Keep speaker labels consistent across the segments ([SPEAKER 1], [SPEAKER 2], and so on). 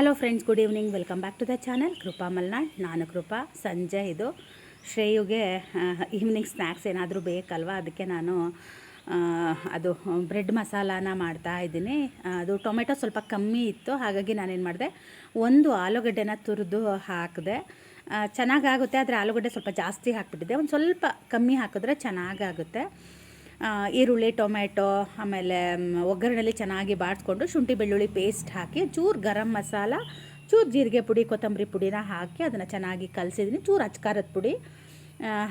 [SPEAKER 1] Hello friends, good evening. Welcome back to the channel Krupa Malnad. ನಾನು ಕೃಪಾ. ಸಂಜೆ ಇದು ಶ್ರೇಯುಗೆ ಈವ್ನಿಂಗ್ ಸ್ನ್ಯಾಕ್ಸ್ ಏನಾದರೂ ಬೇಕಲ್ವ, ಅದಕ್ಕೆ ನಾನು ಅದು ಬ್ರೆಡ್ ಮಸಾಲಾನ ಮಾಡ್ತಾ ಇದ್ದೀನಿ. ಅದು ಟೊಮೆಟೊ ಸ್ವಲ್ಪ ಕಮ್ಮಿ ಇತ್ತು, ಹಾಗಾಗಿ ನಾನೇನು ಮಾಡಿದೆ, ಒಂದು ಆಲೂಗಡ್ಡೆನ ತುರಿದು ಹಾಕಿದೆ. ಚೆನ್ನಾಗಾಗುತ್ತೆ, ಆದರೆ ಆಲೂಗಡ್ಡೆ ಸ್ವಲ್ಪ ಜಾಸ್ತಿ ಹಾಕಿಬಿಟ್ಟಿದ್ದೆ. ಒಂದು ಸ್ವಲ್ಪ ಕಮ್ಮಿ ಹಾಕಿದ್ರೆ ಚೆನ್ನಾಗಾಗುತ್ತೆ. ಈರುಳ್ಳಿ, ಟೊಮೆಟೊ, ಆಮೇಲೆ ಒಗ್ಗರಣೆಲಿ ಚೆನ್ನಾಗಿ ಬಾಡಿಸ್ಕೊಂಡು ಶುಂಠಿ ಬೆಳ್ಳುಳ್ಳಿ ಪೇಸ್ಟ್ ಹಾಕಿ, ಚೂರು ಗರಂ ಮಸಾಲ, ಚೂರು ಜೀರಿಗೆ ಪುಡಿ, ಕೊತ್ತಂಬರಿ ಪುಡಿನ ಹಾಕಿ ಅದನ್ನು ಚೆನ್ನಾಗಿ ಕಲಸಿದ್ದೀನಿ. ಚೂರು ಅಚ್ಕಾರದ ಪುಡಿ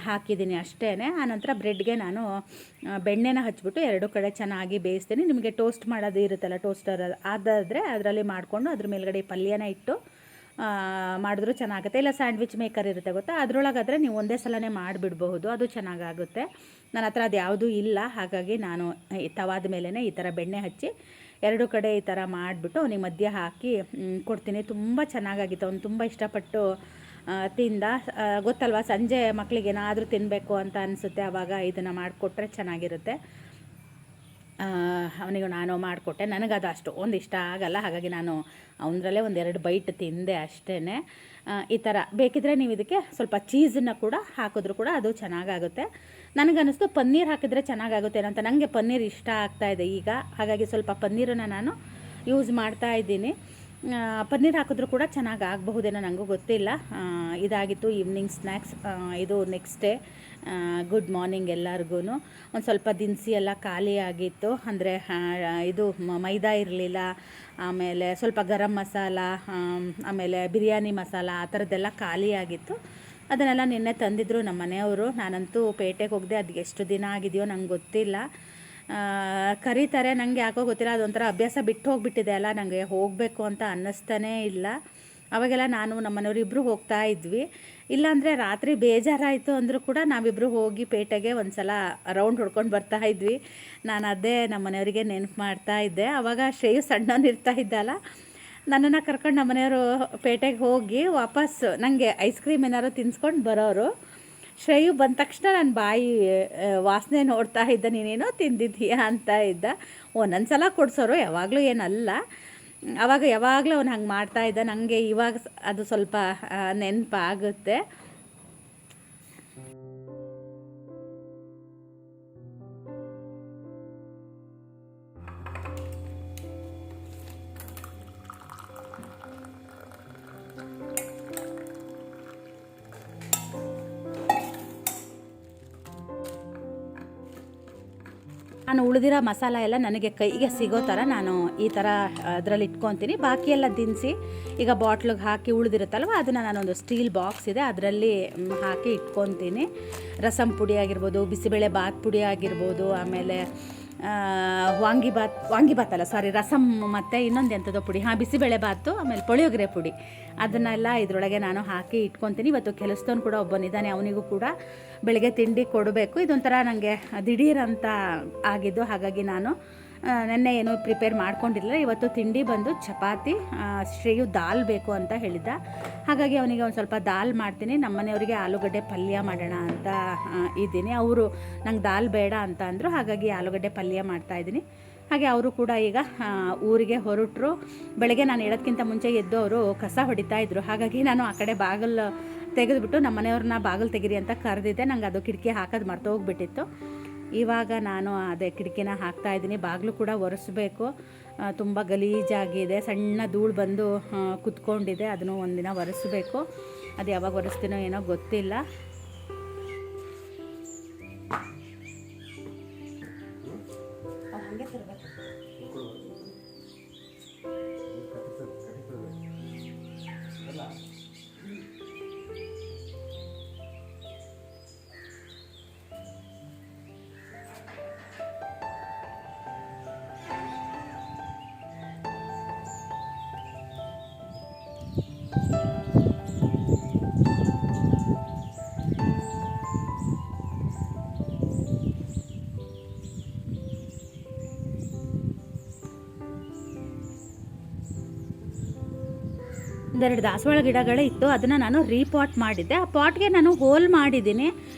[SPEAKER 1] ಹಾಕಿದ್ದೀನಿ ಅಷ್ಟೇ. ಆನಂತರ ಬ್ರೆಡ್ಗೆ ನಾನು ಬೆಣ್ಣೆನ ಹಚ್ಬಿಟ್ಟು ಎರಡು ಕಡೆ ಚೆನ್ನಾಗಿ ಬೇಯಿಸ್ತೀನಿ. ನಿಮಗೆ ಟೋಸ್ಟ್ ಮಾಡೋದು ಇರುತ್ತಲ್ಲ, ಟೋಸ್ಟರ್ ಅದಾದರೆ ಅದರಲ್ಲಿ ಮಾಡಿಕೊಂಡು ಅದ್ರ ಮೇಲ್ಗಡೆ ಪಲ್ಯನ ಇಟ್ಟು ಮಾಡಿದ್ರೂ ಚೆನ್ನಾಗುತ್ತೆ. ಇಲ್ಲ ಸ್ಯಾಂಡ್ವಿಚ್ ಮೇಕರ್ ಇರುತ್ತೆ ಗೊತ್ತಾ, ಅದರೊಳಗಾದರೆ ನೀವು ಒಂದೇ ಸಲನೇ ಮಾಡಿಬಿಡ್ಬಹುದು, ಅದು ಚೆನ್ನಾಗಾಗುತ್ತೆ. ನನ್ನ ಹತ್ರ ಅದು ಯಾವುದೂ ಇಲ್ಲ, ಹಾಗಾಗಿ ನಾನು ತವಾದ ಮೇಲೇ ಈ ಥರ ಬೆಣ್ಣೆ ಹಚ್ಚಿ ಎರಡು ಕಡೆ ಈ ಥರ ಮಾಡಿಬಿಟ್ಟು ಅವನಿಗೆ ಮಧ್ಯೆ ಹಾಕಿ ಕೊಡ್ತೀನಿ. ತುಂಬ ಚೆನ್ನಾಗಾಗಿತ್ತು, ಅವನು ತುಂಬ ಇಷ್ಟಪಟ್ಟು ತಿಂದ. ಗೊತ್ತಲ್ವ, ಸಂಜೆ ಮಕ್ಕಳಿಗೆ ಏನಾದರೂ ತಿನ್ನಬೇಕು ಅಂತ ಅನಿಸುತ್ತೆ, ಆವಾಗ ಇದನ್ನು ಮಾಡಿಕೊಟ್ರೆ ಚೆನ್ನಾಗಿರುತ್ತೆ. ಅವನಿಗೂ ನಾನು ಮಾಡಿಕೊಟ್ಟೆ. ನನಗದು ಅಷ್ಟೊಂದು ಇಷ್ಟ ಆಗಲ್ಲ, ಹಾಗಾಗಿ ನಾನು ಅವನರಲ್ಲೇ ಒಂದೆರಡು ಬೈಟ್ ತಿಂದೆ ಅಷ್ಟೇ. ಈ ಥರ ಬೇಕಿದ್ರೆ ನೀವು ಇದಕ್ಕೆ ಸ್ವಲ್ಪ ಚೀಸನ್ನು ಕೂಡ ಹಾಕಿದ್ರೂ ಕೂಡ ಅದು ಚೆನ್ನಾಗಾಗುತ್ತೆ. ನನಗನ್ನಿಸ್ತು ಪನ್ನೀರ್ ಹಾಕಿದ್ರೆ ಚೆನ್ನಾಗಾಗುತ್ತೆ ಅಂತ. ನನಗೆ ಪನ್ನೀರ್ ಇಷ್ಟ ಆಗ್ತಾಯಿದೆ ಈಗ, ಹಾಗಾಗಿ ಸ್ವಲ್ಪ ಪನ್ನೀರನ್ನು ನಾನು ಯೂಸ್ ಮಾಡ್ತಾ ಇದ್ದೀನಿ. ಪನ್ನೀರ್ ಹಾಕಿದ್ರೂ ಕೂಡ ಚೆನ್ನಾಗಿ ಆಗಬಹುದೇನೋ, ನನಗೂ ಗೊತ್ತಿಲ್ಲ. ಇದಾಗಿತ್ತು ಈವ್ನಿಂಗ್ ಸ್ನ್ಯಾಕ್ಸ್. ಇದು ನೆಕ್ಸ್ಟ್ ಡೇ ಗುಡ್ ಮಾರ್ನಿಂಗ್ ಎಲ್ಲರಿಗೂ. ಒಂದು ಸ್ವಲ್ಪ ದಿನಸಿ ಎಲ್ಲ ಖಾಲಿ ಆಗಿತ್ತು, ಅಂದರೆ ಇದು ಮೈದಾ ಇರಲಿಲ್ಲ, ಆಮೇಲೆ ಸ್ವಲ್ಪ ಗರಂ ಮಸಾಲ, ಆಮೇಲೆ ಬಿರಿಯಾನಿ ಮಸಾಲ ಆ ಥರದ್ದೆಲ್ಲ ಖಾಲಿ ಆಗಿತ್ತು. ಅದನ್ನೆಲ್ಲ ನಿನ್ನೆ ತಂದಿದ್ರು ನಮ್ಮ ಮನೆಯವರು. ನಾನಂತೂ ಪೇಟೆಗೆ ಹೋಗದೆ, ಅದು ಎಷ್ಟು ದಿನ ಆಗಿದೆಯೋ ನಂಗೆ ಗೊತ್ತಿಲ್ಲ. ಕರೀತಾರೆ, ನನಗೆ ಯಾಕೋ ಗೊತ್ತಿಲ್ಲ, ಅದೊಂಥರ ಅಭ್ಯಾಸ ಬಿಟ್ಟು ಹೋಗಿಬಿಟ್ಟಿದೆ ಅಲ್ಲ, ನನಗೆ ಹೋಗಬೇಕು ಅಂತ ಅನ್ನಿಸ್ತಾನೇ ಇಲ್ಲ. ಅವಾಗೆಲ್ಲ ನಾನು ನಮ್ಮ ಮನೆಯವರು ಇಬ್ಬರು ಹೋಗ್ತಾ ಇದ್ವಿ. ಇಲ್ಲಾಂದರೆ ರಾತ್ರಿ ಬೇಜಾರಾಯಿತು ಅಂದರೂ ಕೂಡ ನಾವಿಬ್ಬರು ಹೋಗಿ ಪೇಟೆಗೆ ಒಂದು ಸಲ ರೌಂಡ್ ಹೊಡ್ಕೊಂಡು ಬರ್ತಾ ಇದ್ವಿ. ನಾನು ಅದೇ ನಮ್ಮ ಮನೆಯವರಿಗೆ ನೆನಪು ಮಾಡ್ತಾ ಇದ್ದೆ. ಆವಾಗ ಶ್ರೇಯು ಸಣ್ಣವನು ಇರ್ತಾ ಇದ್ದಲ್ಲ, ನನ್ನನ್ನು ಕರ್ಕೊಂಡು ನಮ್ಮ ಮನೆಯವರು ಪೇಟೆಗೆ ಹೋಗಿ ವಾಪಸ್ ನನಗೆ ಐಸ್ ಕ್ರೀಮ್ ಏನಾದ್ರು ತಿನ್ಸ್ಕೊಂಡು ಬರೋರು. ಶ್ರೇಯು ಬಂದ ತಕ್ಷಣ ನನ್ನ ಬಾಯಿ ವಾಸನೆ ನೋಡ್ತಾ ಇದ್ದ, ನೀನೇನೋ ತಿಂದಿದ್ದೀಯಾ ಅಂತ ಇದ್ದ. ಒಂದೊಂದು ಸಲ ಕೊಡಿಸೋರು, ಯಾವಾಗಲೂ ಏನಲ್ಲ. ಆವಾಗ ಯಾವಾಗಲೂ ಅವನು ಹಂಗೆ ಮಾಡ್ತಾಯಿದ್ದ. ನನಗೆ ಇವಾಗ ಅದು ಸ್ವಲ್ಪ ನೆನಪಾಗುತ್ತೆ. ನಾನು ಉಳಿದಿರೋ ಮಸಾಲ ಎಲ್ಲ ನನಗೆ ಕೈಗೆ ಸಿಗೋ ಥರ ನಾನು ಈ ಥರ ಅದರಲ್ಲಿ ಇಟ್ಕೊತೀನಿ. ಬಾಕಿ ಎಲ್ಲ ದಿನಸಿ ಈಗ ಬಾಟ್ಲಿಗೆ ಹಾಕಿ ಉಳಿದಿರುತ್ತಲ್ವ, ಅದನ್ನು ನಾನೊಂದು ಸ್ಟೀಲ್ ಬಾಕ್ಸ್ ಇದೆ ಅದರಲ್ಲಿ ಹಾಕಿ ಇಟ್ಕೊತೀನಿ. ರಸಮ್ ಪುಡಿ ಆಗಿರ್ಬೋದು, ಬಿಸಿಬೇಳೆ ಬಾತ್ ಪುಡಿ ಆಗಿರ್ಬೋದು, ಆಮೇಲೆ ವಾಂಗಿಬಾತ್ ಅಲ್ಲ ಸಾರಿ ರಸಮ್, ಮತ್ತು ಇನ್ನೊಂದು ಎಂಥದೋ ಪುಡಿ, ಬಿಸಿಬೇಳೆ ಬಾತು, ಆಮೇಲೆ ಪುಳಿಯೋಗರೆ ಪುಡಿ, ಅದನ್ನೆಲ್ಲ ಇದರೊಳಗೆ ನಾನು ಹಾಕಿ ಇಟ್ಕೊತೀನಿ. ಇವತ್ತು ಕೆಲಸದವನು ಕೂಡ ಒಬ್ಬನಿದ್ದಾನೆ, ಅವನಿಗೂ ಕೂಡ ಬೆಳಗ್ಗೆ ತಿಂಡಿ ಕೊಡಬೇಕು. ಇದೊಂಥರ ನನಗೆ ದಿಢೀರಂತ ಆಗಿದ್ದು, ಹಾಗಾಗಿ ನಾನು ನೆನ್ನೆ ಏನೂ ಪ್ರಿಪೇರ್ ಮಾಡ್ಕೊಂಡಿರಲಿಲ್ಲ. ಇವತ್ತು ತಿಂಡಿ ಬಂದು ಚಪಾತಿ. ಶ್ರೇಯು ದಾಲ್ ಬೇಕು ಅಂತ ಹೇಳಿದ್ದ, ಹಾಗಾಗಿ ಅವನಿಗೆ ಒಂದು ಸ್ವಲ್ಪ ದಾಲ್ ಮಾಡ್ತೀನಿ. ನಮ್ಮ ಮನೆಯವರಿಗೆ ಆಲೂಗಡ್ಡೆ ಪಲ್ಯ ಮಾಡೋಣ ಅಂತ ಇದ್ದೀನಿ. ಅವರು ನಂಗೆ ದಾಲ್ ಬೇಡ ಅಂತ ಅಂದರು, ಹಾಗಾಗಿ ಆಲೂಗಡ್ಡೆ ಪಲ್ಯ ಮಾಡ್ತಾಯಿದ್ದೀನಿ. ಹಾಗೆ ಅವರು ಕೂಡ ಈಗ ಊರಿಗೆ ಹೊರಟರು. ಬೆಳಗ್ಗೆ ನಾನು ಹೇಳೋದಕ್ಕಿಂತ ಮುಂಚೆ ಎದ್ದು ಅವರು ಕಸ ಹೊಡಿತಾಯಿದ್ರು, ಹಾಗಾಗಿ ನಾನು ಆ ಕಡೆ ಬಾಗಿಲು ತೆಗೆದುಬಿಟ್ಟು ನಮ್ಮ ಮನೆಯವ್ರನ್ನ ಬಾಗಿಲು ತೆಗೀರಿ ಅಂತ ಕರೆದಿದ್ದೆ. ನಂಗೆ ಅದು ಕಿಟಕಿ ಹಾಕೋದು ಮರ್ತು ಹೋಗ್ಬಿಟ್ಟಿತ್ತು. ಇವಾಗ ನಾನು ಅದೇ ಕಿಟಕಿನ ಹಾಕ್ತಾಯಿದ್ದೀನಿ. ಬಾಗಿಲು ಕೂಡ ಒರೆಸ್ಬೇಕು, ತುಂಬ ಗಲೀಜಾಗಿದೆ, ಸಣ್ಣ ಧೂಳು ಬಂದು ಕುತ್ಕೊಂಡಿದೆ, ಅದನ್ನು ಒಂದಿನ ಒರೆಸ್ಬೇಕು. ಅದು ಯಾವಾಗ ಒರೆಸ್ತೀನೋ ಏನೋ ಗೊತ್ತಿಲ್ಲ. ಹಾಗೆ ತರಬೇಕು. ಒಂದೆರಡು ದಾಸವಾಳ ಗಿಡಗಳೇ ಇತ್ತು, ಅದನ್ನು ನಾನು ರೀಪಾಟ್ ಮಾಡಿದ್ದೆ. ಆ ಪಾಟ್ಗೆ ನಾನು ಹೋಲ್ ಮಾಡಿದ್ದೀನಿ,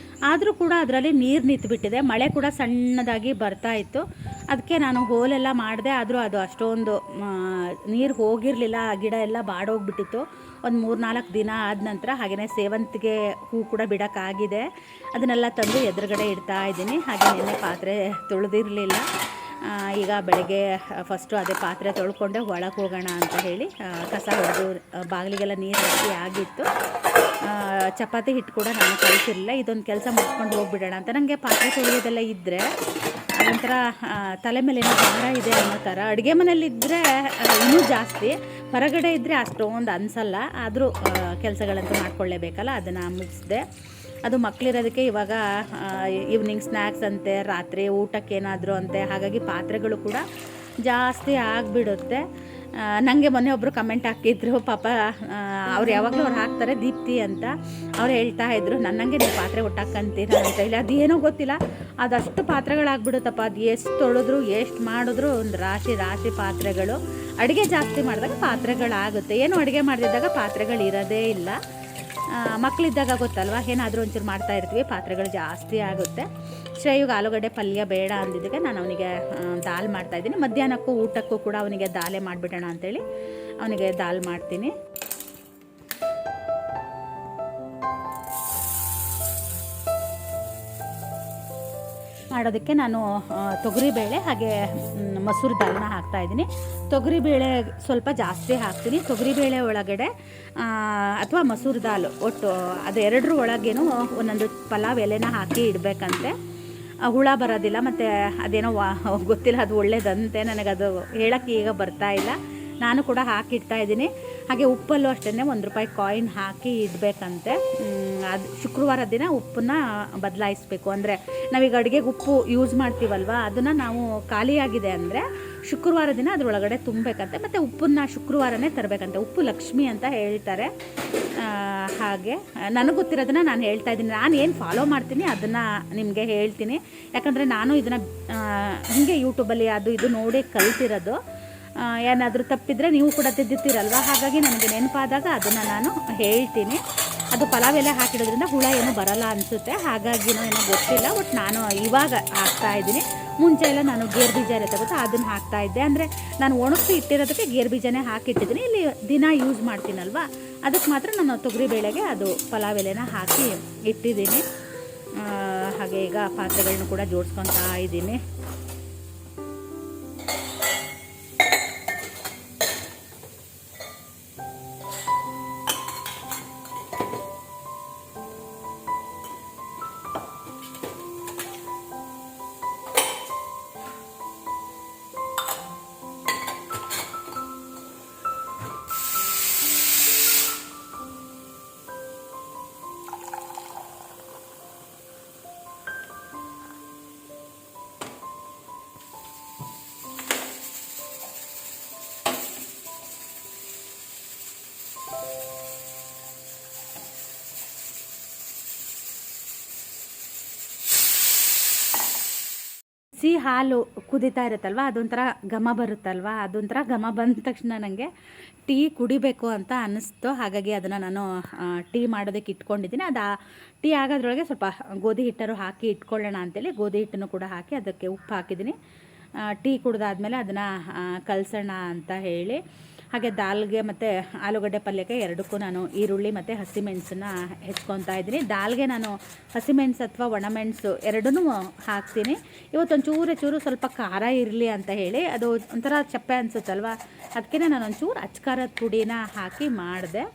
[SPEAKER 1] ಆದರೂ ಕೂಡ ಅದರಲ್ಲಿ ನೀರು ನಿಂತುಬಿಟ್ಟಿದೆ. ಮಳೆ ಕೂಡ ಸಣ್ಣದಾಗಿ ಬರ್ತಾ ಇತ್ತು. ಅದಕ್ಕೆ ನಾನು ಹೋಲೆಲ್ಲ ಮಾಡಿದೆ, ಆದರೂ ಅದು ಅಷ್ಟೊಂದು ನೀರು ಹೋಗಿರಲಿಲ್ಲ. ಗಿಡ ಎಲ್ಲ ಬಾಡೋಗ್ಬಿಟ್ಟಿತ್ತು. ಒಂದು 3-4 ದಿನ ಆದ ನಂತರ ಹಾಗೆಯೇ ಸೇವಂತಿಗೆ ಹೂ ಕೂಡ ಬಿಡೋಕ್ಕಾಗಿದೆ. ಅದನ್ನೆಲ್ಲ ತಂದು ಎದುರುಗಡೆ ಇಡ್ತಾ ಇದ್ದೀನಿ. ಹಾಗೆ ನೆನ್ನೆ ಪಾತ್ರೆ ತೊಳೆದಿರಲಿಲ್ಲ. ಈಗ ಬೆಳಗ್ಗೆ ಫಸ್ಟು ಅದೇ ಪಾತ್ರೆ ತೊಳ್ಕೊಂಡೆ ಒಳಗೆ ಹೋಗೋಣ ಅಂತ ಹೇಳಿ ಕಸ ಹೊಡೆದು ಬಾಗಿಲಿಗೆಲ್ಲ ನೀರು ಹಾಕಿ ಆಗಿತ್ತು. ಚಪಾತಿ ಹಿಟ್ಟು ಕೂಡ ನಾನು ಕಲಿಸಿರಲಿಲ್ಲ. ಇದೊಂದು ಕೆಲಸ ಮುಗಿಸ್ಕೊಂಡು ಹೋಗ್ಬಿಡೋಣ ಅಂತ. ನನಗೆ ಪಾತ್ರೆ ತೊಳೆಯೋದೆಲ್ಲ ಇದ್ದರೆ ಅದೊಂಥರ ತಲೆ ಮೇಲೆ ಏನೋ ಭಾರ ಇದೆ ಅನ್ನೋ ಥರ. ಅಡುಗೆ ಮನೇಲಿದ್ದರೆ ಇನ್ನೂ ಜಾಸ್ತಿ, ಹೊರಗಡೆ ಇದ್ದರೆ ಅಷ್ಟೊಂದು ಅನಿಸಲ್ಲ. ಆದರೂ ಕೆಲಸಗಳಂತೂ ಮಾಡ್ಕೊಳ್ಳೇಬೇಕಲ್ಲ, ಅದನ್ನು ಮುಗಿಸ್ದೆ. ಅದು ಮಕ್ಕಳಿರೋದಕ್ಕೆ ಇವಾಗ ಈವ್ನಿಂಗ್ ಸ್ನ್ಯಾಕ್ಸ್ ಅಂತೆ, ರಾತ್ರಿ ಊಟಕ್ಕೇನಾದರೂ ಅಂತೆ, ಹಾಗಾಗಿ ಪಾತ್ರೆಗಳು ಕೂಡ ಜಾಸ್ತಿ ಆಗಿಬಿಡುತ್ತೆ. ನನಗೆ ಮೊನ್ನೆ ಒಬ್ಬರು ಕಮೆಂಟ್ ಹಾಕಿದ್ರು, ಪಾಪ ಅವ್ರು ಯಾವಾಗಲೂ ಅವ್ರು ಹಾಕ್ತಾರೆ ದೀಪ್ತಿ ಅಂತ. ಅವ್ರು ಹೇಳ್ತಾ ಇದ್ರು, ನನ್ನಂಗೆ ನೀವು ಪಾತ್ರೆ ಒಟ್ಟಾಕಂತೀರ ಅಂತ ಹೇಳಿ. ಅದೇನೋ ಗೊತ್ತಿಲ್ಲ, ಅದಷ್ಟು ಪಾತ್ರೆಗಳಾಗ್ಬಿಡುತ್ತಪ್ಪ. ಅದು ಎಷ್ಟು ತೊಳೆದ್ರು ಎಷ್ಟು ಮಾಡಿದ್ರು ಒಂದು ರಾಶಿ ರಾಶಿ ಪಾತ್ರೆಗಳು. ಅಡುಗೆ ಜಾಸ್ತಿ ಮಾಡಿದಾಗ ಪಾತ್ರೆಗಳಾಗುತ್ತೆ, ಏನು ಅಡುಗೆ ಮಾಡಿದಾಗ ಪಾತ್ರೆಗಳು ಇರೋದೇ ಇಲ್ಲ. ಮಕ್ಕಳಿದ್ದಾಗ ಗೊತ್ತಲ್ವ, ಏನಾದರೂ ಒಂಚೂರು ಮಾಡ್ತಾ ಇರ್ತೀವಿ, ಪಾತ್ರೆಗಳು ಜಾಸ್ತಿ ಆಗುತ್ತೆ. ಶ್ರೇಯುಗೆ ಆಲೂಗಡ್ಡೆ ಪಲ್ಯ ಬೇಡ ಅಂದಿದ್ದಕ್ಕೆ ನಾನು ಅವನಿಗೆ ದಾಲ್ ಮಾಡ್ತಾಯಿದ್ದೀನಿ. ಮಧ್ಯಾಹ್ನಕ್ಕೂ ಊಟಕ್ಕೂ ಕೂಡ ಅವನಿಗೆ ದಾಲೆ ಮಾಡಿಬಿಡೋಣ ಅಂಥೇಳಿ ಅವನಿಗೆ ದಾಲ್ ಮಾಡ್ತೀನಿ. ಮಾಡೋದಕ್ಕೆ ನಾನು ತೊಗರಿಬೇಳೆ ಹಾಗೆ ಮಸೂರು ದಾಲನ್ನ ಹಾಕ್ತಾಯಿದ್ದೀನಿ. ತೊಗರಿಬೇಳೆ ಸ್ವಲ್ಪ ಜಾಸ್ತಿ ಹಾಕ್ತೀನಿ. ತೊಗರಿಬೇಳೆ ಒಳಗಡೆ ಅಥವಾ ಮಸೂರು ದಾಲು ಒಟ್ಟು ಅದು ಎರಡರ ಒಳಗೇನು ಒಂದೊಂದು ಪಲಾವ್ ಎಲೆನ ಹಾಕಿ ಇಡಬೇಕಂತೆ. ಹುಳ ಬರೋದಿಲ್ಲ, ಮತ್ತು ಅದೇನೋ ಗೊತ್ತಿಲ್ಲ, ಅದು ಒಳ್ಳೇದಂತೆ. ನನಗದು ಹೇಳೋಕ್ಕೆ ಈಗ ಬರ್ತಾ ಇಲ್ಲ. ನಾನು ಕೂಡ ಹಾಕಿಡ್ತಾ ಇದ್ದೀನಿ. ಹಾಗೆ ಉಪ್ಪಲ್ಲೂ ಅಷ್ಟೇ ₹1 ಕಾಯಿನ್ ಹಾಕಿ ಇಡಬೇಕಂತೆ. ಅದು ಶುಕ್ರವಾರ ದಿನ ಉಪ್ಪನ್ನ ಬದಲಾಯಿಸಬೇಕು. ಅಂದರೆ ನಾವೀಗ ಅಡುಗೆಗೆ ಉಪ್ಪು ಯೂಸ್ ಮಾಡ್ತೀವಲ್ವ, ಅದನ್ನು ನಾವು ಖಾಲಿಯಾಗಿದೆ ಅಂದರೆ ಶುಕ್ರವಾರ ದಿನ ಅದರೊಳಗಡೆ ತುಂಬಬೇಕಂತೆ. ಮತ್ತು ಉಪ್ಪನ್ನ ಶುಕ್ರವಾರನೇ ತರಬೇಕಂತೆ. ಉಪ್ಪು ಲಕ್ಷ್ಮಿ ಅಂತ ಹೇಳ್ತಾರೆ. ಹಾಗೆ ನನಗೆ ಗೊತ್ತಿರೋದನ್ನು ನಾನು ಹೇಳ್ತಾ ಇದ್ದೀನಿ. ನಾನು ಏನು ಫಾಲೋ ಮಾಡ್ತೀನಿ ಅದನ್ನು ನಿಮಗೆ ಹೇಳ್ತೀನಿ. ಯಾಕಂದರೆ ನಾನು ಇದನ್ನು ಹೀಗೆ ಯೂಟ್ಯೂಬಲ್ಲಿ ಅದು ಇದು ನೋಡಿ ಕಲ್ತಿರೋದು. ಏನಾದರೂ ತಪ್ಪಿದರೆ ನೀವು ಕೂಡ ತಿದ್ದುತ್ತೀರಲ್ವ, ಹಾಗಾಗಿ ನನಗೆ ನೆನಪಾದಾಗ ಅದನ್ನು ನಾನು ಹೇಳ್ತೀನಿ. ಅದು ಪಲಾವ್ ಎಲೆ ಹಾಕಿಡೋದ್ರಿಂದ ಹುಳ ಏನೂ ಬರಲ್ಲ ಅನಿಸುತ್ತೆ, ಹಾಗಾಗಿನೋ ಏನೋ ಗೊತ್ತಿಲ್ಲ. ಬಟ್ ನಾನು ಇವಾಗ ಹಾಕ್ತಾಯಿದ್ದೀನಿ. ಮುಂಚೆ ಎಲ್ಲ ನಾನು ಗೇರು ಬೀಜ ಇರುತ್ತೆ ಗೊತ್ತಾ, ಅದನ್ನು ಹಾಕ್ತಾಯಿದ್ದೆ. ಅಂದರೆ ನಾನು ಒಣಗಿಸಿ ಇಟ್ಟಿರೋದಕ್ಕೆ ಗೇರು ಬೀಜನೇ ಹಾಕಿಟ್ಟಿದ್ದೀನಿ. ಇಲ್ಲಿ ದಿನ ಯೂಸ್ ಮಾಡ್ತೀನಲ್ವ, ಅದಕ್ಕೆ ಮಾತ್ರ ನಾನು ತೊಗರಿಬೇಳೆಗೆ ಅದು ಪಲಾವ್ ಎಲೆನ ಹಾಕಿ ಇಟ್ಟಿದ್ದೀನಿ. ಹಾಗೆ ಈಗ ಪಾತ್ರೆಗಳನ್ನ ಕೂಡ ಜೋಡಿಸ್ಕೊತಾ ಇದ್ದೀನಿ. ಸಿಹಿ ಹಾಲು ಕುದೀತಾ ಇರುತ್ತಲ್ವ, ಅದೊಂಥರ ಘಮ ಬರುತ್ತಲ್ವ, ಅದೊಂಥರ ಘಮ ಬಂದ ತಕ್ಷಣ ನನಗೆ ಟೀ ಕುಡಿಬೇಕು ಅಂತ ಅನ್ನಿಸ್ತು. ಹಾಗಾಗಿ ಅದನ್ನು ನಾನು ಟೀ ಮಾಡೋದಕ್ಕೆ ಇಟ್ಕೊಂಡಿದ್ದೀನಿ. ಅದು ಟೀ ಆಗೋದ್ರೊಳಗೆ ಸ್ವಲ್ಪ ಗೋಧಿ ಹಿಟ್ಟರು ಹಾಕಿ ಇಟ್ಕೊಳ್ಳೋಣ ಅಂತೇಳಿ ಗೋಧಿ ಹಿಟ್ಟನ್ನು ಕೂಡ ಹಾಕಿ ಅದಕ್ಕೆ ಉಪ್ಪು ಹಾಕಿದ್ದೀನಿ. ಟೀ ಕುಡಿದಾದ್ಮೇಲೆ ಅದನ್ನು ಕಲಸೋಣ ಅಂತ ಹೇಳಿ. ಹಾಗೆ ದಾಲ್ಗೆ ಮತ್ತು ಆಲೂಗಡ್ಡೆ ಪಲ್ಯಕ್ಕೆ ಎರಡಕ್ಕೂ ನಾನು ಈರುಳ್ಳಿ ಮತ್ತು ಹಸಿಮೆಣಸನ್ನು ಹೆಚ್ಕೊತಾ ಇದ್ದೀನಿ. ದಾಲ್ಗೆ ನಾನು ಹಸಿಮೆಣಸು ಅಥವಾ ಒಣಮೆಣಸು ಎರಡನ್ನೂ ಹಾಕ್ತೀನಿ. ಇವತ್ತೊಂಚೂರು ಚೂರು ಸ್ವಲ್ಪ ಖಾರ ಇರಲಿ ಅಂತ ಹೇಳಿ, ಅದು ಒಂಥರ ಚಪ್ಪೆ ಅನಿಸುತ್ತಲ್ವ, ಅದಕ್ಕೆ ನಾನು ಒಂಚೂರು ಅಚ್ಕಾರದ ಪುಡಿನ ಹಾಕಿ ಮಾಡಿದೆ.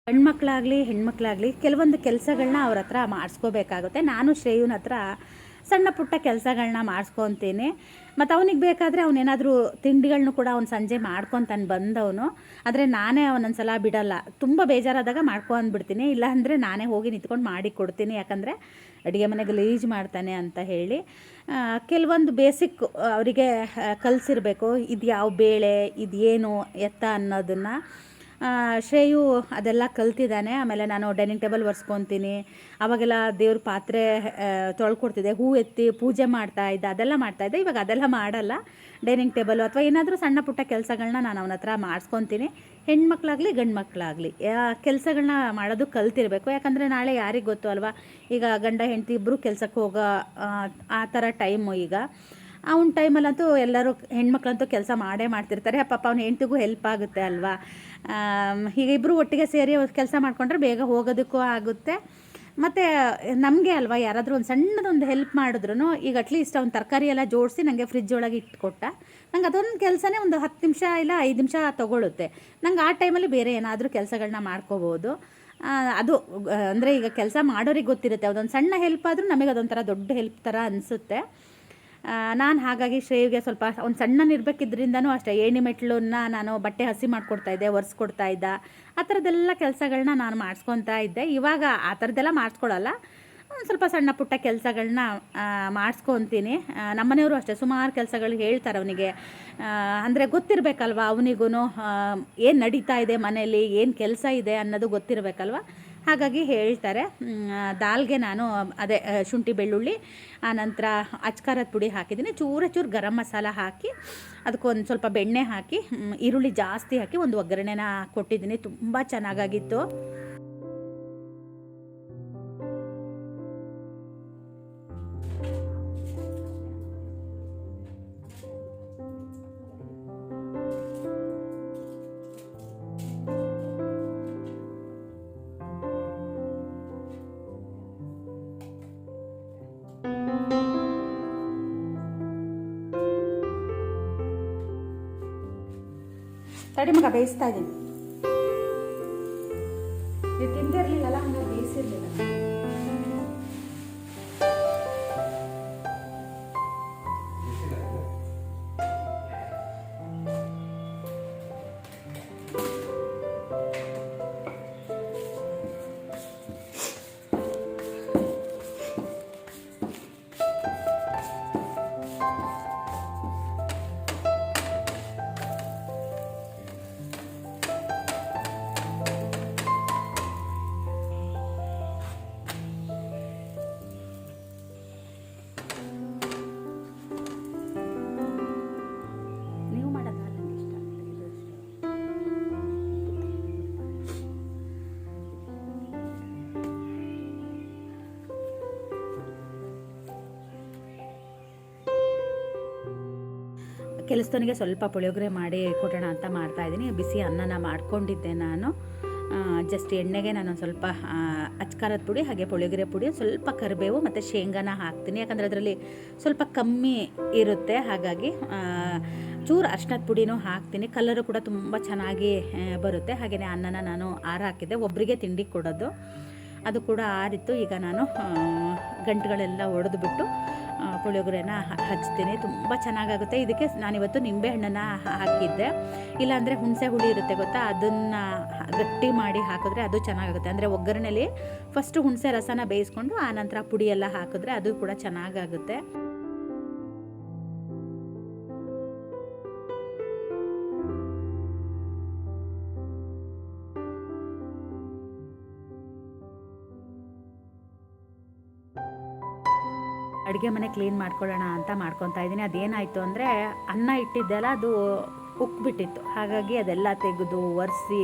[SPEAKER 1] ಗಂಡ್ಮಕ್ಳಾಗಲಿ ಹೆಣ್ಮಕ್ಳಾಗಲಿ ಕೆಲವೊಂದು ಕೆಲಸಗಳನ್ನ ಅವ್ರ ಹತ್ರ ಮಾಡಿಸ್ಕೋಬೇಕಾಗುತ್ತೆ. ನಾನು ಶ್ರೇಯುನ ಹತ್ರ ಸಣ್ಣ ಪುಟ್ಟ ಕೆಲಸಗಳನ್ನ ಮಾಡಿಸ್ಕೊತೀನಿ. ಮತ್ತು ಅವನಿಗೆ ಬೇಕಾದರೆ ಅವನೇನಾದರೂ ತಿಂಡಿಗಳನ್ನೂ ಕೂಡ ಅವ್ನು ಸಂಜೆ ಮಾಡ್ಕೊತಾನೆ ಬಂದವನು. ಆದರೆ ನಾನೇ ಒಂದೊಂದು ಸಲ ಬಿಡೋಲ್ಲ, ತುಂಬ ಬೇಜಾರಾದಾಗ ಮಾಡ್ಕೊಂಡ್ಬಿಡ್ತೀನಿ, ಇಲ್ಲಾಂದರೆ ನಾನೇ ಹೋಗಿ ನಿಂತ್ಕೊಂಡು ಮಾಡಿ ಕೊಡ್ತೀನಿ. ಯಾಕಂದರೆ ಅಡುಗೆ ಮನೆ ಗಲೀಜು ಮಾಡ್ತಾನೆ ಅಂತ ಹೇಳಿ ಕೆಲವೊಂದು ಬೇಸಿಕ್ ಅವರಿಗೆ ಕಲಿಸಿರ್ಬೇಕು. ಇದು ಯಾವ ಬೇಳೆ, ಇದು ಏನು ಎತ್ತ ಅನ್ನೋದನ್ನು ಶ್ರೇಯು ಅದೆಲ್ಲ ಕಲ್ತಿದ್ದಾನೆ. ಆಮೇಲೆ ನಾನು ಡೈನಿಂಗ್ ಟೇಬಲ್ ಒರೆಸ್ಕೊತೀನಿ, ಅವಾಗೆಲ್ಲ ದೇವ್ರ ಪಾತ್ರೆ ತೊಳ್ಕೊಡ್ತಿದ್ದೆ, ಹೂ ಎತ್ತಿ ಪೂಜೆ ಮಾಡ್ತಾಯಿದ್ದೆ, ಅದೆಲ್ಲ ಮಾಡ್ತಾಯಿದ್ದೆ. ಇವಾಗ ಅದೆಲ್ಲ ಮಾಡಲ್ಲ. ಡೈನಿಂಗ್ ಟೇಬಲು ಅಥವಾ ಏನಾದರೂ ಸಣ್ಣ ಪುಟ್ಟ ಕೆಲಸಗಳನ್ನ ನಾನು ಅವನ ಹತ್ರ ಮಾಡಿಸ್ಕೊತೀನಿ. ಹೆಣ್ಮಕ್ಳಾಗಲಿ ಗಂಡು ಮಕ್ಕಳಾಗಲಿ ಕೆಲಸಗಳನ್ನ ಮಾಡೋದು ಕಲ್ತಿರಬೇಕು. ಯಾಕಂದರೆ ನಾಳೆ ಯಾರಿಗೆ ಗೊತ್ತು ಅಲ್ವಾ, ಈಗ ಗಂಡ ಹೆಂಡತಿ ಇಬ್ಬರು ಕೆಲಸಕ್ಕೆ ಹೋಗೋ ಆ ಥರ ಟೈಮು. ಈಗ ಅವನ ಟೈಮಲ್ಲಂತೂ ಎಲ್ಲರೂ ಹೆಣ್ಮಕ್ಳಂತೂ ಕೆಲಸ ಮಾಡೇ ಮಾಡ್ತಿರ್ತಾರೆ. ಪಾಪ ಅವ್ನ ಹೆಂಡ್ತಿಗೂ ಹೆಲ್ಪ್ ಆಗುತ್ತೆ ಅಲ್ವಾ. ಹೀಗೆ ಇಬ್ಬರು ಒಟ್ಟಿಗೆ ಸೇರಿ ಕೆಲಸ ಮಾಡಿಕೊಂಡ್ರೆ ಬೇಗ ಹೋಗೋದಕ್ಕೂ ಆಗುತ್ತೆ. ಮತ್ತು ನಮಗೆ ಅಲ್ವಾ ಯಾರಾದರೂ ಒಂದು ಸಣ್ಣದೊಂದು ಹೆಲ್ಪ್ ಮಾಡಿದ್ರು, ಈಗ ಅಟ್ಲೀಸ್ಟ್ ಅವ್ನು ತರಕಾರಿ ಎಲ್ಲ ಜೋಡಿಸಿ ನನಗೆ ಫ್ರಿಜ್ ಒಳಗೆ ಇಟ್ಕೊಟ್ಟ, ನಂಗೆ ಅದೊಂದು ಕೆಲಸನೇ ಒಂದು 10 ನಿಮಿಷ ಇಲ್ಲ 5 ನಿಮಿಷ ತೊಗೊಳುತ್ತೆ. ನಂಗೆ ಆ ಟೈಮಲ್ಲಿ ಬೇರೆ ಏನಾದರೂ ಕೆಲಸಗಳನ್ನ ಮಾಡ್ಕೋಬೋದು. ಅದು ಅಂದರೆ ಈಗ ಕೆಲಸ ಮಾಡೋರಿಗೆ ಗೊತ್ತಿರುತ್ತೆ, ಅದೊಂದು ಸಣ್ಣ ಹೆಲ್ಪ್ ಆದರೂ ನಮಗೆ ಅದೊಂಥರ ದೊಡ್ಡ ಹೆಲ್ಪ್ ಥರ ಅನಿಸುತ್ತೆ. ನಾನು ಹಾಗಾಗಿ ಶ್ರೇವಿಗೆ ಸ್ವಲ್ಪ ಒಂದು ಸಣ್ಣನಿರ್ಬೇಕಿದ್ರಿಂದನೂ ಅಷ್ಟೇ ಏಣಿ ಮೆಟ್ಲನ್ನ ನಾನು ಬಟ್ಟೆ ಹಸಿ ಮಾಡಿಕೊಡ್ತಾಯಿದ್ದೆ, ಒರೆಸ್ಕೊಡ್ತಾಯಿದ್ದೆ. ಆ ಥರದ್ದೆಲ್ಲ ಕೆಲಸಗಳನ್ನ ನಾನು ಮಾಡಿಸ್ಕೊತಾ ಇದ್ದೆ. ಇವಾಗ ಆ ಥರದ್ದೆಲ್ಲ ಮಾಡಿಸ್ಕೊಡಲ್ಲ, ಒಂದು ಸ್ವಲ್ಪ ಸಣ್ಣ ಪುಟ್ಟ ಕೆಲಸಗಳನ್ನ ಮಾಡಿಸ್ಕೊತೀನಿ. ನಮ್ಮನೆಯವರು ಅಷ್ಟೇ ಸುಮಾರು ಕೆಲಸಗಳು ಹೇಳ್ತಾರೆ ಅವನಿಗೆ. ಅಂದರೆ ಗೊತ್ತಿರಬೇಕಲ್ವ ಅವನಿಗೂ ಏನು ನಡೀತಾ ಇದೆ ಮನೆಯಲ್ಲಿ, ಏನು ಕೆಲಸ ಇದೆ ಅನ್ನೋದು ಗೊತ್ತಿರಬೇಕಲ್ವ. ಹಾಗಾಗಿ ಹೇಳ್ತಾರೆ. ದಾಲ್ಗೆ ನಾನು ಅದೇ ಶುಂಠಿ ಬೆಳ್ಳುಳ್ಳಿ ಆನಂತರ ಅಚ್ಕಾರದ ಪುಡಿ ಹಾಕಿದ್ದೀನಿ, ಚೂರು ಗರಂ ಮಸಾಲ ಹಾಕಿ ಅದಕ್ಕೊಂದು ಸ್ವಲ್ಪ ಬೆಣ್ಣೆ ಹಾಕಿ ಈರುಳ್ಳಿ ಜಾಸ್ತಿ ಹಾಕಿ ಒಂದು ಒಗ್ಗರಣೆನ ಕೊಟ್ಟಿದ್ದೀನಿ. ತುಂಬ ಚೆನ್ನಾಗಾಗಿತ್ತು. ತಡಿ ಮಗ, ಬೇಯಿಸ್ತಾ ಇದ್ದೀನಿ. ನೀವು ತಿಂದಿರಲಿಲ್ಲಲ್ಲ, ಹಂಗಾಗಿ ಬೇಯಿಸಿರ್ಲಿಲ್ಲ. ಕೆಲಸದವನಿಗೆ ಸ್ವಲ್ಪ ಪುಳಿಯೋಗರೆ ಮಾಡಿ ಕೊಡೋಣ ಅಂತ ಮಾಡ್ತಾಯಿದ್ದೀನಿ. ಬಿಸಿ ಅನ್ನನ ಮಾಡ್ಕೊಂಡಿದ್ದೆ ನಾನು. ಜಸ್ಟ್ ಎಣ್ಣೆಗೆ ನಾನು ಸ್ವಲ್ಪ ಅಚ್ಕಾರದ ಪುಡಿ ಹಾಗೆ ಪುಳಿಯೋಗರೆ ಪುಡಿ, ಸ್ವಲ್ಪ ಕರಿಬೇವು ಮತ್ತು ಶೇಂಗಾನ ಹಾಕ್ತೀನಿ. ಯಾಕಂದರೆ ಅದರಲ್ಲಿ ಸ್ವಲ್ಪ ಕಮ್ಮಿ ಇರುತ್ತೆ, ಹಾಗಾಗಿ ಚೂರು ಅರ್ಶಿನದ ಪುಡಿನೂ ಹಾಕ್ತೀನಿ. ಕಲರು ಕೂಡ ತುಂಬ ಚೆನ್ನಾಗಿ ಬರುತ್ತೆ. ಹಾಗೆಯೇ ಅನ್ನನ ನಾನು ಹಾಕಿದ್ದೆ, ಒಬ್ಬರಿಗೆ ತಿಂಡಿ ಕೊಡೋದು. ಅದು ಕೂಡ ಆರಿತ್ತು. ಈಗ ನಾನು ಗಂಟುಗಳೆಲ್ಲ ಒಡೆದುಬಿಟ್ಟು ಪುಳಿಯೋಗರೆನ ಹಚ್ತೀನಿ. ತುಂಬ ಚೆನ್ನಾಗಾಗುತ್ತೆ. ಇದಕ್ಕೆ ನಾನಿವತ್ತು ನಿಂಬೆಹಣ್ಣನ್ನು ಹಾಕಿದ್ದೆ, ಇಲ್ಲಾಂದರೆ ಹುಣಸೆ ಹುಳಿ ಇರುತ್ತೆ ಗೊತ್ತಾ, ಅದನ್ನು ಗಟ್ಟಿ ಮಾಡಿ ಹಾಕಿದ್ರೆ ಅದು ಚೆನ್ನಾಗಾಗುತ್ತೆ. ಅಂದರೆ ಒಗ್ಗರಣೆಯಲ್ಲಿ ಫಸ್ಟು ಹುಣಸೆ ರಸನ ಬೇಯಿಸ್ಕೊಂಡು ಆನಂತರ ಪುಡಿ ಎಲ್ಲ ಹಾಕಿದ್ರೆ ಅದು ಕೂಡ ಚೆನ್ನಾಗಾಗುತ್ತೆ. ಅಡುಗೆ ಮನೆ ಕ್ಲೀನ್ ಮಾಡ್ಕೊಳ್ಳೋಣ ಅಂತ ಮಾಡ್ಕೊತಾ ಇದ್ದೀನಿ. ಅದೇನಾಯಿತು ಅಂದರೆ ಅನ್ನ ಇಟ್ಟಿದ್ದೆಲ್ಲ ಅದು ಉಕ್ಬಿಟ್ಟಿತ್ತು, ಹಾಗಾಗಿ ಅದೆಲ್ಲ ತೆಗೆದು ಒರೆಸಿ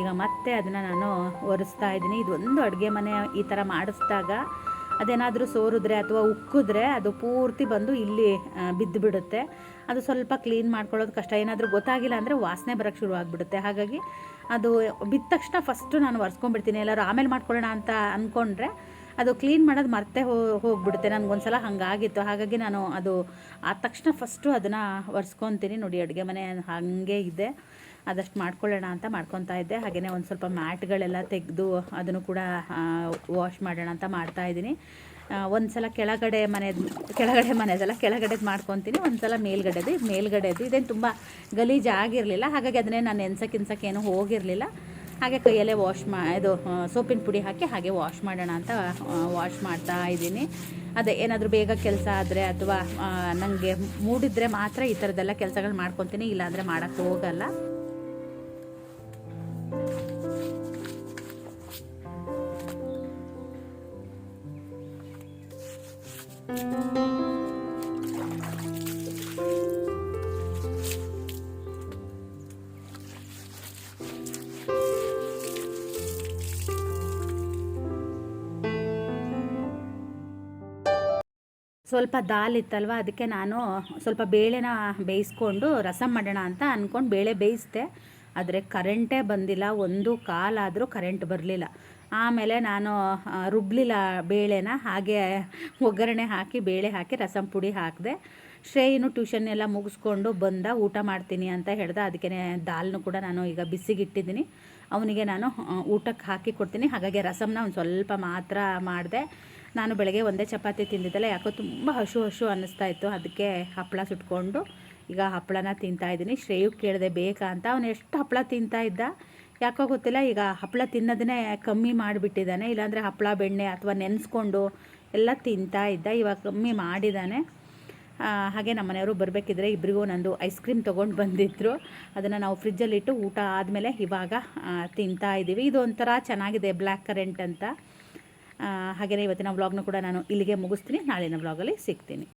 [SPEAKER 1] ಈಗ ಮತ್ತೆ ಅದನ್ನು ನಾನು ಒರೆಸ್ತಾ ಇದ್ದೀನಿ. ಇದೊಂದು ಅಡುಗೆ ಮನೆ ಈ ಥರ ಮಾಡಿಸಿದಾಗ ಅದೇನಾದರೂ ಸೋರಿದ್ರೆ ಅಥವಾ ಉಕ್ಕಿದ್ರೆ ಅದು ಪೂರ್ತಿ ಬಂದು ಇಲ್ಲಿ ಬಿದ್ದು ಬಿಡುತ್ತೆ. ಅದು ಸ್ವಲ್ಪ ಕ್ಲೀನ್ ಮಾಡ್ಕೊಳ್ಳೋದು ಕಷ್ಟ. ಏನಾದರೂ ಗೊತ್ತಾಗಿಲ್ಲ ಅಂದರೆ ವಾಸನೆ ಬರೋಕ್ಕೆ ಶುರು ಆಗಿಬಿಡುತ್ತೆ. ಹಾಗಾಗಿ ಅದು ಬಿದ್ದ ತಕ್ಷಣ ಫಸ್ಟು ನಾನು ಒರೆಸ್ಕೊಂಡ್ಬಿಡ್ತೀನಿ. ಎಲ್ಲರೂ ಆಮೇಲೆ ಮಾಡ್ಕೊಳ್ಳೋಣ ಅಂತ ಅಂದ್ಕೊಂಡ್ರೆ ಅದು ಕ್ಲೀನ್ ಮಾಡೋದು ಮರ್ತೇ ಹೋಗಿಬಿಡುತ್ತೆ. ನನಗೊಂದು ಸಲ ಹಾಗಾಗಿತ್ತು. ಹಾಗಾಗಿ ನಾನು ಅದು ಆದ ತಕ್ಷಣ ಫಸ್ಟು ಅದನ್ನು ಒರೆಸ್ಕೊತೀನಿ. ನೋಡಿ, ಅಡುಗೆ ಮನೆ ಹಾಗೆ ಇದೆ. ಆದಷ್ಟು ಮಾಡ್ಕೊಳ್ಳೋಣ ಅಂತ ಮಾಡ್ಕೊತಾ ಇದ್ದೆ. ಹಾಗೆಯೇ ಒಂದು ಸ್ವಲ್ಪ ಮ್ಯಾಟ್ಗಳೆಲ್ಲ ತೆಗೆದು ಅದನ್ನು ಕೂಡ ವಾಶ್ ಮಾಡೋಣ ಅಂತ ಮಾಡ್ತಾಯಿದ್ದೀನಿ. ಒಂದು ಸಲ ಕೆಳಗಡೆ ಮನೆದಲ್ಲ ಕೆಳಗಡೆದು ಮಾಡ್ಕೊತೀನಿ, ಒಂದು ಸಲ ಮೇಲ್ಗಡೆದು ಇದೇನು ತುಂಬ ಗಲೀಜು ಆಗಿರಲಿಲ್ಲ. ಹಾಗಾಗಿ ಅದನ್ನೇ ನಾನು ನೆನ್ಸಕ್ಕೇನು ಹೋಗಿರಲಿಲ್ಲ. ಹಾಗೆ ಕೈಯಲ್ಲೇ ಇದು ಸೋಪಿನ ಪುಡಿ ಹಾಕಿ ಹಾಗೆ ವಾಶ್ ಮಾಡೋಣ ಅಂತ ವಾಶ್ ಮಾಡ್ತಾ ಇದ್ದೀನಿ. ಅದೇ ಏನಾದರೂ ಬೇಗ ಕೆಲಸ ಆದರೆ ಅಥವಾ ನನಗೆ ಮೂಡಿದ್ರೆ ಮಾತ್ರ ಈ ಥರದ್ದೆಲ್ಲ ಕೆಲಸಗಳು ಮಾಡ್ಕೊತೀನಿ, ಇಲ್ಲಾಂದರೆ ಮಾಡೋಕ್ಕೆ ಹೋಗಲ್ಲ. ಸ್ವಲ್ಪ ದಾಲ್ ಇತ್ತಲ್ವ, ಅದಕ್ಕೆ ನಾನು ಸ್ವಲ್ಪ ಬೇಳೆನ ಬೇಯಿಸ್ಕೊಂಡು ರಸಮ್ ಮಾಡೋಣ ಅಂತ ಅಂದ್ಕೊಂಡು ಬೇಳೆ ಬೇಯಿಸಿದೆ. ಆದರೆ ಕರೆಂಟೇ ಬಂದಿಲ್ಲ, 1 ಕಾಲಾದರೂ ಕರೆಂಟ್ ಬರಲಿಲ್ಲ. ಆಮೇಲೆ ನಾನು ರುಬ್ಲಿಲ್ಲ ಬೇಳೆನ, ಹಾಗೆ ಒಗ್ಗರಣೆ ಹಾಕಿ ಬೇಳೆ ಹಾಕಿ ರಸಮ್ ಪುಡಿ ಹಾಕಿದೆ. ಶ್ರೇಯನು ಟ್ಯೂಷನ್ ಎಲ್ಲ ಮುಗಿಸ್ಕೊಂಡು ಬಂದ, ಊಟ ಮಾಡ್ತೀನಿ ಅಂತ ಹೇಳ್ದೆ. ಅದಕ್ಕೆ ದಾಲ್ನು ಕೂಡ ನಾನು ಈಗ ಬಿಸಿಗಿಟ್ಟಿದ್ದೀನಿ, ಅವನಿಗೆ ನಾನು ಊಟಕ್ಕೆ ಹಾಕಿ ಕೊಡ್ತೀನಿ. ಹಾಗಾಗಿ ರಸಮ್ನ ಒಂದು ಸ್ವಲ್ಪ ಮಾತ್ರ ಮಾಡಿದೆ. ನಾನು ಬೆಳಗ್ಗೆ ಒಂದೇ ಚಪಾತಿ ತಿಂದಿದ್ದಲ್ಲ, ಯಾಕೋ ತುಂಬ ಹಶು ಅನ್ನಿಸ್ತಾ ಇತ್ತು. ಅದಕ್ಕೆ ಹಪ್ಪಳ ಸುಟ್ಕೊಂಡು ಈಗ ಹಪ್ಪಳನ ತಿಂತಾಯಿದ್ದೀನಿ. ಶ್ರೇಯು ಕೇಳಿದೆ ಬೇಕಾ ಅಂತ, ಅವನು ಎಷ್ಟು ಹಪ್ಪಳ ತಿಂತಾಯಿದ್ದ ಯಾಕೋ ಗೊತ್ತಿಲ್ಲ, ಈಗ ಹಪ್ಪಳ ತಿನ್ನೋದನ್ನೇ ಕಮ್ಮಿ ಮಾಡಿಬಿಟ್ಟಿದ್ದಾನೆ. ಇಲ್ಲಾಂದರೆ ಹಪ್ಪಳ ಬೆಣ್ಣೆ ಅಥವಾ ನೆನೆಸ್ಕೊಂಡು ಎಲ್ಲ ತಿಂತಾಯಿದ್ದ, ಇವಾಗ ಕಮ್ಮಿ ಮಾಡಿದ್ದಾನೆ. ಹಾಗೆ ನಮ್ಮ ಮನೆಯವರು ಬರಬೇಕಿದ್ರೆ ಇಬ್ಬರಿಗೂ ನಂದು ಐಸ್ ಕ್ರೀಮ್ ತೊಗೊಂಡು ಬಂದಿದ್ದರು. ಅದನ್ನು ನಾವು ಫ್ರಿಜ್ಜಲ್ಲಿಟ್ಟು ಊಟ ಆದಮೇಲೆ ಇವಾಗ ತಿಂತಾಯಿದ್ದೀವಿ. ಇದು ಒಂಥರ ಚೆನ್ನಾಗಿದೆ, ಬ್ಲ್ಯಾಕ್ ಕರೆಂಟ್ ಅಂತ. ಹಾಗೆಯೇ ಇವತ್ತಿನ ವ್ಲಾಗ್ನ ಕೂಡ ನಾನು ಇಲ್ಲಿಗೆ ಮುಗಿಸ್ತೀನಿ. ನಾಳಿನ ವ್ಲಾಗಲ್ಲಿ ಸಿಗ್ತೀನಿ.